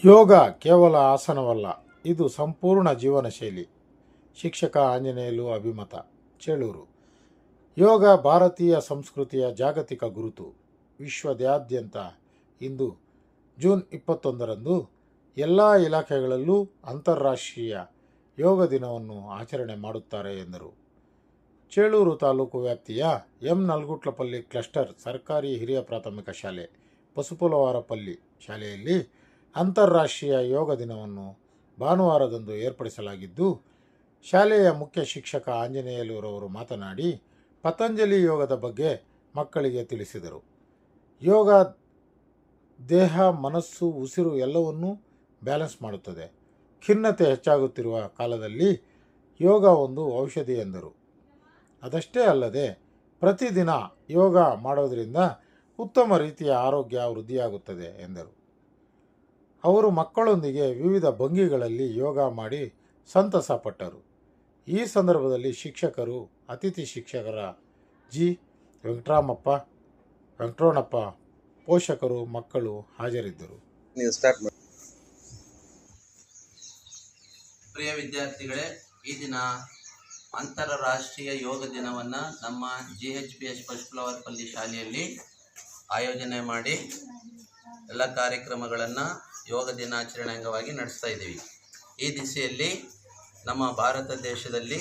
ಯೋಗ ಕೇವಲ ಆಸನವಲ್ಲ, ಇದು ಸಂಪೂರ್ಣ ಜೀವನ ಶೈಲಿ. ಶಿಕ್ಷಕ ಆಂಜನೇಯಲು ಅಭಿಮತ, ಚೇಳೂರು. ಯೋಗ ಭಾರತೀಯ ಸಂಸ್ಕೃತಿಯ ಜಾಗತಿಕ ಗುರುತು. ವಿಶ್ವದಾದ್ಯಂತ ಇಂದು ಜೂನ್ 21ರಂದು ಎಲ್ಲ ಇಲಾಖೆಗಳಲ್ಲೂ ಅಂತಾರಾಷ್ಟ್ರೀಯ ಯೋಗ ದಿನವನ್ನು ಆಚರಣೆ ಮಾಡುತ್ತಾರೆ ಎಂದರು. ಚೇಳೂರು ತಾಲೂಕು ವ್ಯಾಪ್ತಿಯ ಎಂ ನಲ್ಗುಟ್ಲಪಲ್ಲಿ ಕ್ಲಸ್ಟರ್ ಸರ್ಕಾರಿ ಹಿರಿಯ ಪ್ರಾಥಮಿಕ ಶಾಲೆ ಪಸುಪುಲವಾರಪಲ್ಲಿ ಶಾಲೆಯಲ್ಲಿ ಅಂತಾರಾಷ್ಟ್ರೀಯ ಯೋಗ ದಿನವನ್ನು ಭಾನುವಾರದಂದು ಏರ್ಪಡಿಸಲಾಗಿದ್ದು, ಶಾಲೆಯ ಮುಖ್ಯ ಶಿಕ್ಷಕ ಆಂಜನೇಯಲುರವರು ಮಾತನಾಡಿ ಪತಂಜಲಿ ಯೋಗದ ಬಗ್ಗೆ ಮಕ್ಕಳಿಗೆ ತಿಳಿಸಿದರು. ಯೋಗ ದೇಹ, ಮನಸ್ಸು, ಉಸಿರು ಎಲ್ಲವನ್ನೂ ಬ್ಯಾಲೆನ್ಸ್ ಮಾಡುತ್ತದೆ. ಖಿನ್ನತೆ ಹೆಚ್ಚಾಗುತ್ತಿರುವ ಕಾಲದಲ್ಲಿ ಯೋಗ ಒಂದು ಔಷಧಿ ಎಂದರು. ಅದಷ್ಟೇ ಅಲ್ಲದೆ ಪ್ರತಿದಿನ ಯೋಗ ಮಾಡೋದರಿಂದ ಉತ್ತಮ ರೀತಿಯ ಆರೋಗ್ಯ ವೃದ್ಧಿಯಾಗುತ್ತದೆ ಎಂದರು. ಅವರು ಮಕ್ಕಳೊಂದಿಗೆ ವಿವಿಧ ಭಂಗಿಗಳಲ್ಲಿ ಯೋಗ ಮಾಡಿ ಸಂತಸ ಪಟ್ಟರು. ಈ ಸಂದರ್ಭದಲ್ಲಿ ಶಿಕ್ಷಕರು, ಅತಿಥಿ ಶಿಕ್ಷಕರ ಜಿ. ವೆಂಕಟರಮಣಪ್ಪ, ಪೋಷಕರು, ಮಕ್ಕಳು ಹಾಜರಿದ್ದರು. ಪ್ರಿಯ ವಿದ್ಯಾರ್ಥಿಗಳೇ, ಈ ದಿನ ಅಂತಾರಾಷ್ಟ್ರೀಯ ಯೋಗ ದಿನವನ್ನು ನಮ್ಮ GHPS ಪಸುಪುಲವಾರಪಲ್ಲಿ ಶಾಲೆಯಲ್ಲಿ ಆಯೋಜನೆ ಮಾಡಿ ಎಲ್ಲ ಕಾರ್ಯಕ್ರಮಗಳನ್ನು ಯೋಗ ದಿನಾಚರಣೆ ಅಂಗವಾಗಿ ನಡೆಸ್ತಾ ಇದ್ದೀವಿ. ಈ ದಿಸೆಯಲ್ಲಿ ನಮ್ಮ ಭಾರತ ದೇಶದಲ್ಲಿ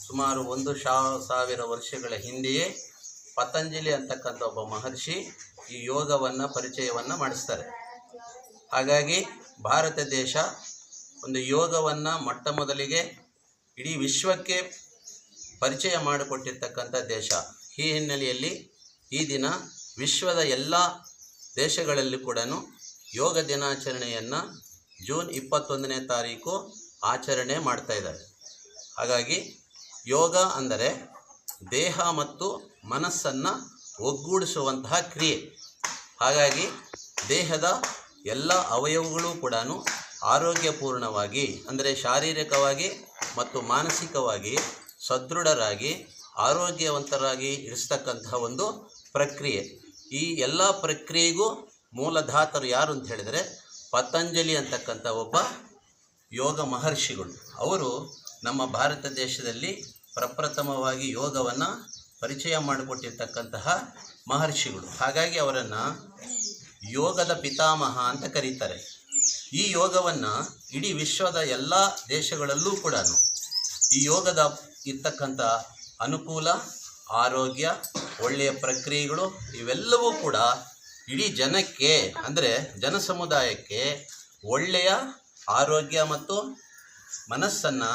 ಸುಮಾರು 1,000 ವರ್ಷಗಳ ಹಿಂದೆಯೇ ಪತಂಜಲಿ ಅಂತಕ್ಕಂಥ ಒಬ್ಬ ಮಹರ್ಷಿ ಈ ಯೋಗವನ್ನು ಪರಿಚಯವನ್ನು ಮಾಡಿಸ್ತಾರೆ. ಹಾಗಾಗಿ ಭಾರತ ದೇಶ ಒಂದು ಯೋಗವನ್ನು ಮೊಟ್ಟ ಮೊದಲಿಗೆ ಇಡೀ ವಿಶ್ವಕ್ಕೆ ಪರಿಚಯ ಮಾಡಿಕೊಟ್ಟಿರ್ತಕ್ಕಂಥ ದೇಶ. ಈ ಹಿನ್ನೆಲೆಯಲ್ಲಿ ಈ ದಿನ ವಿಶ್ವದ ಎಲ್ಲ ದೇಶಗಳಲ್ಲಿ ಕೂಡ ಯೋಗ ದಿನಾಚರಣೆಯನ್ನು ಜೂನ್ 21ನೇ ತಾರೀಕು ಆಚರಣೆ ಮಾಡ್ತಾ ಇದ್ದಾರೆ. ಹಾಗಾಗಿ ಯೋಗ ಅಂದರೆ ದೇಹ ಮತ್ತು ಮನಸ್ಸನ್ನು ಒಗ್ಗೂಡಿಸುವಂತಹ ಕ್ರಿಯೆ. ಹಾಗಾಗಿ ದೇಹದ ಎಲ್ಲ ಅವಯವಗಳು ಕೂಡ ಆರೋಗ್ಯಪೂರ್ಣವಾಗಿ, ಅಂದರೆ ಶಾರೀರಿಕವಾಗಿ ಮತ್ತು ಮಾನಸಿಕವಾಗಿ ಸದೃಢರಾಗಿ ಆರೋಗ್ಯವಂತರಾಗಿ ಇರಿಸ್ತಕ್ಕಂತಹ ಒಂದು ಪ್ರಕ್ರಿಯೆ. ಈ ಎಲ್ಲ ಪ್ರಕ್ರಿಯೆಗೂ ಮೂಲಧಾತರು ಯಾರು ಅಂತ ಹೇಳಿದರೆ ಪತಂಜಲಿ ಅಂತಕ್ಕಂಥ ಒಬ್ಬ ಯೋಗ ಮಹರ್ಷಿಗಳು. ಅವರು ನಮ್ಮ ಭಾರತ ದೇಶದಲ್ಲಿ ಪ್ರಪ್ರಥಮವಾಗಿ ಯೋಗವನ್ನು ಪರಿಚಯ ಮಾಡಿಕೊಟ್ಟಿರ್ತಕ್ಕಂತಹ ಮಹರ್ಷಿಗಳು. ಹಾಗಾಗಿ ಅವರನ್ನು ಯೋಗದ ಪಿತಾಮಹ ಅಂತ ಕರೀತಾರೆ. ಈ ಯೋಗವನ್ನು ಇಡೀ ವಿಶ್ವದ ಎಲ್ಲ ದೇಶಗಳಲ್ಲೂ ಕೂಡ ಈ ಯೋಗದ ಇರ್ತಕ್ಕಂಥ ಅನುಕೂಲ, ಆರೋಗ್ಯ, ಒಳ್ಳೆಯ ಪ್ರಕ್ರಿಯೆಗಳು ಇವೆಲ್ಲವೂ ಕೂಡ ಇಡೀ ಜನಕ್ಕೆ, ಅಂದರೆ ಜನ ಸಮುದಾಯಕ್ಕೆ ಒಳ್ಳೆಯ ಆರೋಗ್ಯ ಮತ್ತು ಮನಸ್ಸನ್ನು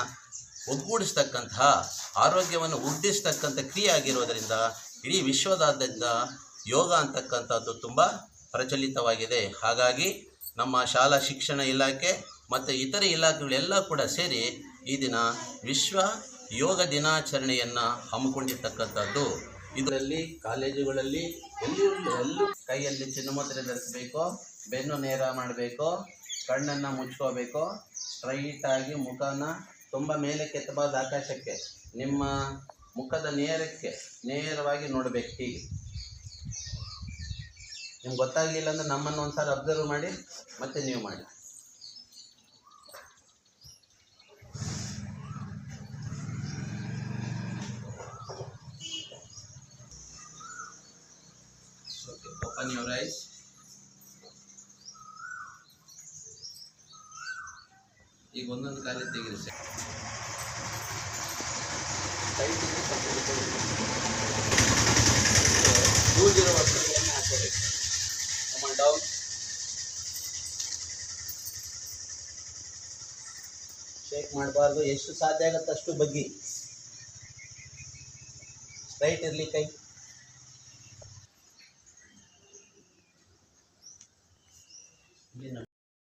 ಒಗ್ಗೂಡಿಸ್ತಕ್ಕಂತಹ, ಆರೋಗ್ಯವನ್ನು ವೃದ್ಧಿಸ್ತಕ್ಕಂಥ ಕ್ರಿಯೆ ಆಗಿರೋದರಿಂದ ಇಡೀ ವಿಶ್ವದಾದ್ಯಂತ ಯೋಗ ಅಂತಕ್ಕಂಥದ್ದು ತುಂಬ ಪ್ರಚಲಿತವಾಗಿದೆ. ಹಾಗಾಗಿ ನಮ್ಮ ಶಾಲಾ ಶಿಕ್ಷಣ ಇಲಾಖೆ ಮತ್ತು ಇತರೆ ಇಲಾಖೆಗಳೆಲ್ಲ ಕೂಡ ಸೇರಿ ಈ ದಿನ ವಿಶ್ವ ಯೋಗ ದಿನಾಚರಣೆಯನ್ನು ಹಮ್ಮಿಕೊಂಡಿರ್ತಕ್ಕಂಥದ್ದು. ಇದರಲ್ಲಿ ಕಾಲೇಜುಗಳಲ್ಲಿ ಎಲ್ಲೂ ಕೈಯಲ್ಲಿ ಚಿನ್ನಮುದ್ರೆ ಧರಿಸಬೇಕು, ಬೆನ್ನು ನೇರ ಮಾಡಬೇಕು, ಕಣ್ಣನ್ನು ಮುಚ್ಕೋಬೇಕು, ಸ್ಟ್ರೈಟಾಗಿ ಮುಖನ ತುಂಬ ಮೇಲೆ ಕೆತ್ತಬಾರ್ದು ಆಕಾಶಕ್ಕೆ, ನಿಮ್ಮ ಮುಖದ ನೇರವಾಗಿ ನೋಡಬೇಕು. ಹೀಗೆ ನಿಮ್ಗೆ ಗೊತ್ತಾಗಲಿಲ್ಲ ಅಂದರೆ ನಮ್ಮನ್ನು ಒಂದ್ಸಾರಿ ಅಬ್ಸರ್ವ್ ಮಾಡಿ ಮತ್ತೆ ನೀವು ಮಾಡಿ. Open your eyes. ಈಗ ಒಂದೊಂದು ಕಾಲ ತೆಗೆದು ಸರ್. ಕೂದಿರೋ ವಸ್ತುಗಳನ್ನು ಹಾಕೋಬೇಕು. Come down. ಶೇಕ್ ಮಾಡಬಾರ್ದು. ಎಷ್ಟು ಸಾಧ್ಯ ಆಗುತ್ತೆ ಅಷ್ಟು ಬಗ್ಗಿ. ಸ್ಟ್ರೈಟ್ ಇರಲಿ ಕೈ.